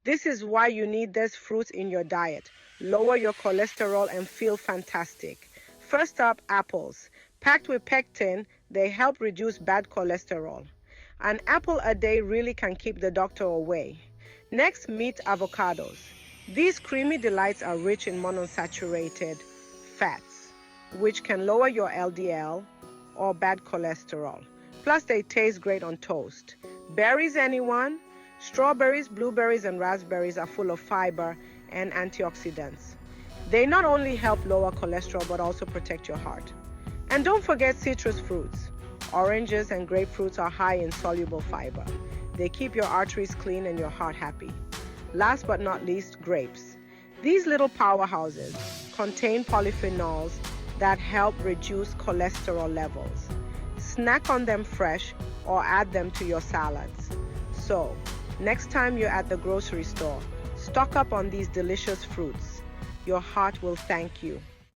This is why you need these fruits in your diet. Lower your cholesterol and feel fantastic. First up, apples. Packed with pectin, they help reduce bad cholesterol. An apple a day really can keep the doctor away. Next, meet avocados. These creamy delights are rich in monounsaturated fats, which can lower your LDL or bad cholesterol. Plus, they taste great on toast. Berries, anyone? Strawberries, blueberries, and raspberries are full of fiber and antioxidants. They not only help lower cholesterol but also protect your heart. And don't forget citrus fruits. Oranges and grapefruits are high in soluble fiber. They keep your arteries clean and your heart happy. Last but not least, grapes. These little powerhouses contain polyphenols that help reduce cholesterol levels. Snack on them fresh or add them to your salads. So, next time you're at the grocery store, stock up on these delicious fruits. Your heart will thank you.